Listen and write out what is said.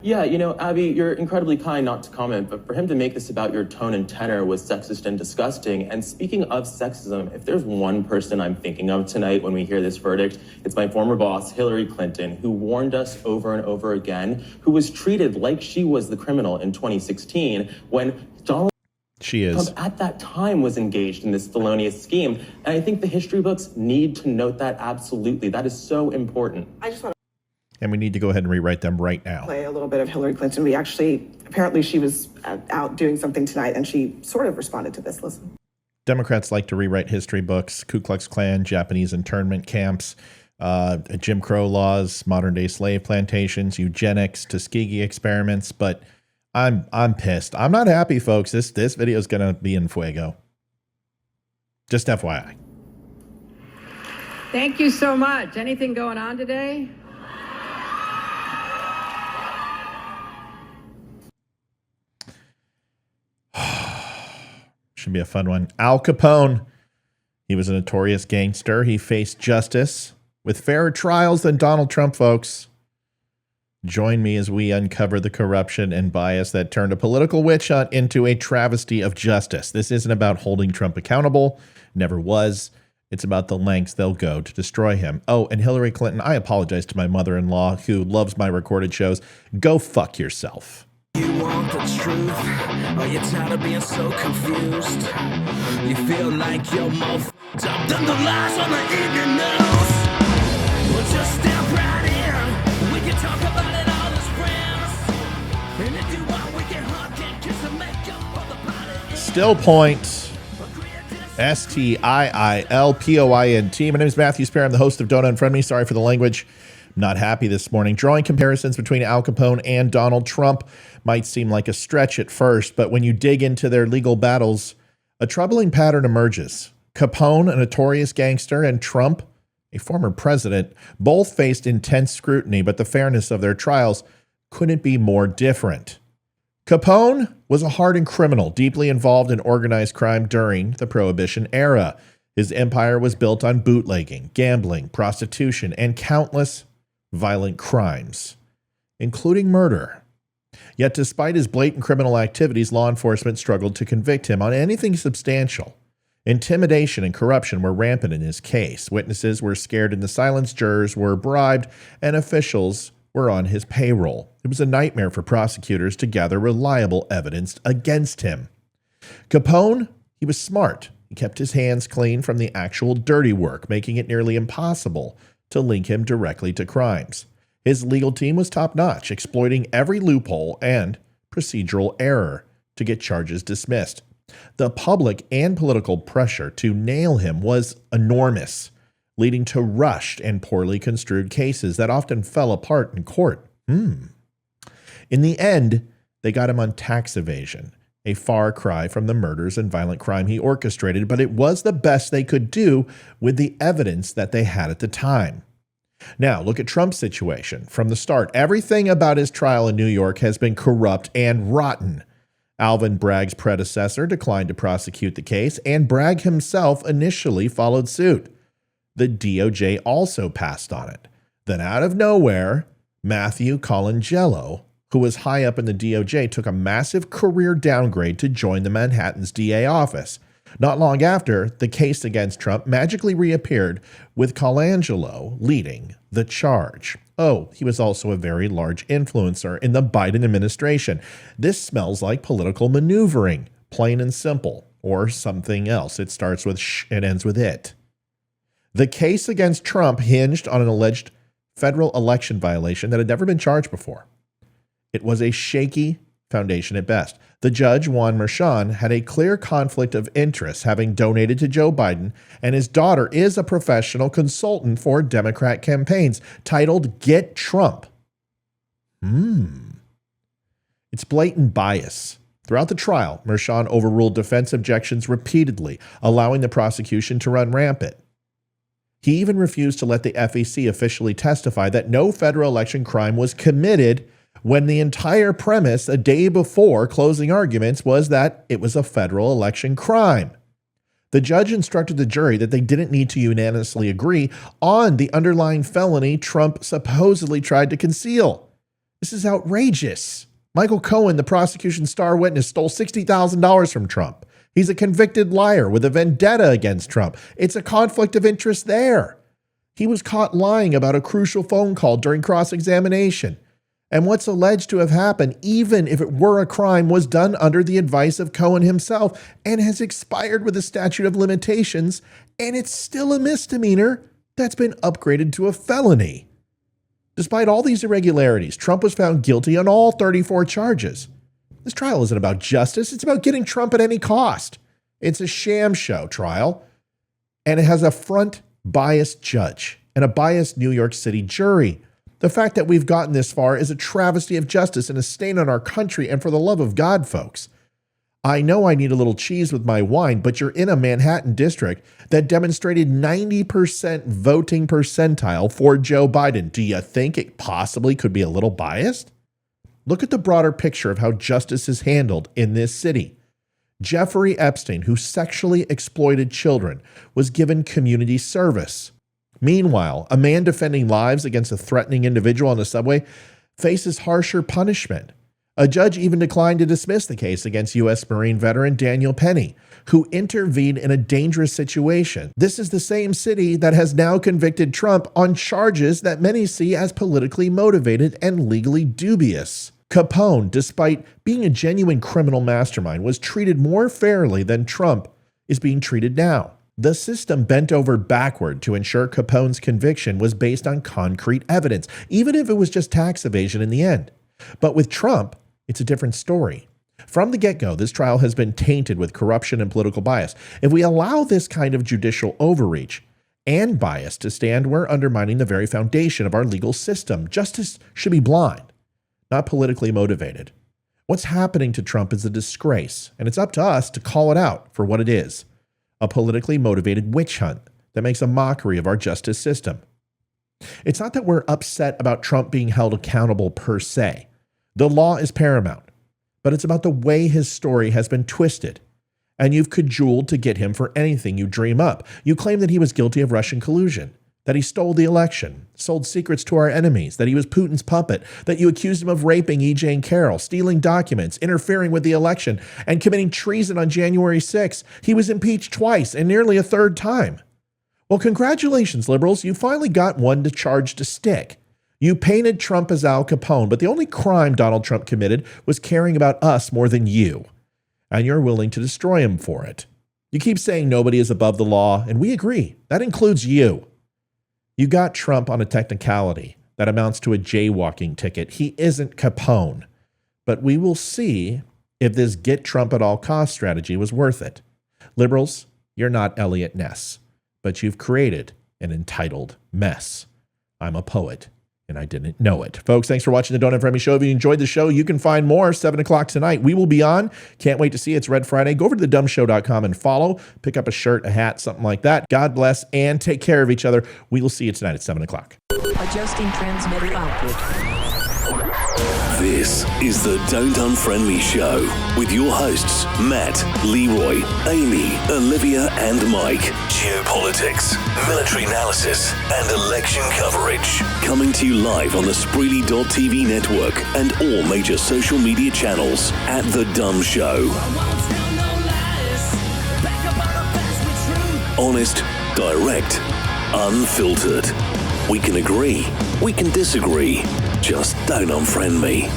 Yeah, Abby, you're incredibly kind not to comment, but for him to make this about your tone and tenor was sexist and disgusting. And speaking of sexism, if there's one person I'm thinking of tonight when we hear this verdict, it's my former boss, Hillary Clinton, who warned us over and over again, who was treated like she was the criminal in 2016 when Donald Trump at that time was engaged in this felonious scheme. And I think the history books need to note that absolutely. That is so important. I just want and we need to go ahead and rewrite them right now. Play a little bit of Hillary Clinton. Apparently she was out doing something tonight and she sort of responded to this. Listen. Democrats like to rewrite history books, Ku Klux Klan, Japanese internment camps, Jim Crow laws, modern day slave plantations, eugenics, Tuskegee experiments. But I'm pissed. I'm not happy, folks. This video is going to be in fuego. Just FYI. Thank you so much. Anything going on today? Should be a fun one. Al Capone. He was a notorious gangster. He faced justice with fairer trials than Donald Trump, folks. Join me as we uncover the corruption and bias that turned a political witch hunt into a travesty of justice. This isn't about holding Trump accountable. Never was. It's about the lengths they'll go to destroy him. Oh, and Hillary Clinton, I apologize to my mother-in-law who loves my recorded shows. Go fuck yourself. You want the truth, or you're tired of being so confused. You feel like you're more f***ed up than the lies on the evening news. Well, just step right in. We can talk about it all as friends. And if you want, we can hug and kiss and make up for the party. Still point. STIILPOINT. My name is Matthew Sperry. I'm the host of Don't Unfriend Me. Sorry for the language. I'm not happy this morning. Drawing comparisons between Al Capone and Donald Trump might seem like a stretch at first, but when you dig into their legal battles, a troubling pattern emerges. Capone, a notorious gangster, and Trump, a former president, both faced intense scrutiny, but the fairness of their trials couldn't be more different. Capone was a hardened criminal, deeply involved in organized crime during the Prohibition era. His empire was built on bootlegging, gambling, prostitution, and countless violent crimes, including murder. Yet despite his blatant criminal activities, law enforcement struggled to convict him on anything substantial. Intimidation and corruption were rampant in his case. Witnesses were scared into silence, jurors were bribed, and officials were on his payroll. It was a nightmare for prosecutors to gather reliable evidence against him. Capone, he was smart. He kept his hands clean from the actual dirty work, making it nearly impossible to link him directly to crimes. His legal team was top-notch, exploiting every loophole and procedural error to get charges dismissed. The public and political pressure to nail him was enormous, leading to rushed and poorly construed cases that often fell apart in court. In the end, they got him on tax evasion, a far cry from the murders and violent crime he orchestrated, but it was the best they could do with the evidence that they had at the time. Now, look at Trump's situation. From the start, everything about his trial in New York has been corrupt and rotten. Alvin Bragg's predecessor declined to prosecute the case, and Bragg himself initially followed suit. The DOJ also passed on it. Then out of nowhere, Matthew Colangelo, who was high up in the DOJ, took a massive career downgrade to join the Manhattan's DA office. Not long after, the case against Trump magically reappeared with Colangelo leading the charge. Oh, he was also a very large influencer in the Biden administration. This smells like political maneuvering, plain and simple, or something else. It starts with sh, it ends with it. The case against Trump hinged on an alleged federal election violation that had never been charged before. It was a shaky foundation at best. The judge, Juan Merchan, had a clear conflict of interest, having donated to Joe Biden, and his daughter is a professional consultant for Democrat campaigns, titled Get Trump. It's blatant bias. Throughout the trial, Merchan overruled defense objections repeatedly, allowing the prosecution to run rampant. He even refused to let the FEC officially testify that no federal election crime was committed when the entire premise a day before closing arguments was that it was a federal election crime. The judge instructed the jury that they didn't need to unanimously agree on the underlying felony Trump supposedly tried to conceal. This is outrageous. Michael Cohen, the prosecution's star witness, stole $60,000 from Trump. He's a convicted liar with a vendetta against Trump. It's a conflict of interest there. He was caught lying about a crucial phone call during cross-examination. And what's alleged to have happened, even if it were a crime, was done under the advice of Cohen himself and has expired with a statute of limitations, and it's still a misdemeanor that's been upgraded to a felony. Despite all these irregularities, Trump was found guilty on all 34 charges. This trial isn't about justice. It's about getting Trump at any cost. It's a sham show trial, and it has a front biased judge and a biased New York City jury. The fact that we've gotten this far is a travesty of justice and a stain on our country. And for the love of God, folks, I know I need a little cheese with my wine, but you're in a Manhattan district that demonstrated 90% voting percentile for Joe Biden. Do you think it possibly could be a little biased? Look at the broader picture of how justice is handled in this city. Jeffrey Epstein, who sexually exploited children, was given community service. Meanwhile, a man defending lives against a threatening individual on the subway faces harsher punishment. A judge even declined to dismiss the case against U.S. Marine veteran Daniel Penny, who intervened in a dangerous situation. This is the same city that has now convicted Trump on charges that many see as politically motivated and legally dubious. Capone, despite being a genuine criminal mastermind, was treated more fairly than Trump is being treated now. The system bent over backward to ensure Capone's conviction was based on concrete evidence, even if it was just tax evasion in the end. But with Trump, it's a different story. From the get-go, this trial has been tainted with corruption and political bias. If we allow this kind of judicial overreach and bias to stand, we're undermining the very foundation of our legal system. Justice should be blind, not politically motivated. What's happening to Trump is a disgrace, and it's up to us to call it out for what it is. A politically motivated witch hunt that makes a mockery of our justice system. It's not that we're upset about Trump being held accountable per se. The law is paramount, but it's about the way his story has been twisted. And you've cajoled to get him for anything you dream up. You claim that he was guilty of Russian collusion, that he stole the election, sold secrets to our enemies, that he was Putin's puppet, that you accused him of raping E. Jane Carroll, stealing documents, interfering with the election, and committing treason on January 6th. He was impeached twice and nearly a third time. Well, congratulations, liberals. You finally got one to charge to stick. You painted Trump as Al Capone, but the only crime Donald Trump committed was caring about us more than you. And you're willing to destroy him for it. You keep saying nobody is above the law, and we agree. That includes you. You got Trump on a technicality that amounts to a jaywalking ticket. He isn't Capone. But we will see if this get Trump at all cost strategy was worth it. Liberals, you're not Elliot Ness, but you've created an entitled mess. I'm a poet, and I didn't know it. Folks, thanks for watching the Don't Unfriend Me Show. If you enjoyed the show, you can find more 7 o'clock tonight. We will be on. Can't wait to see you. It's Red Friday. Go over to thedumshow.com and follow. Pick up a shirt, a hat, something like that. God bless, and take care of each other. We will see you tonight at 7 o'clock. Adjusting transmitter output. This is the Don't Unfriend Me Show with your hosts, Matt, Leroy, Amy, Olivia, and Mike. Geopolitics, military analysis, and election coverage. Coming to you live on the Spreely.tv network and all major social media channels at The DUM Show. Honest, direct, unfiltered. We can agree, we can disagree. Just don't unfriend me.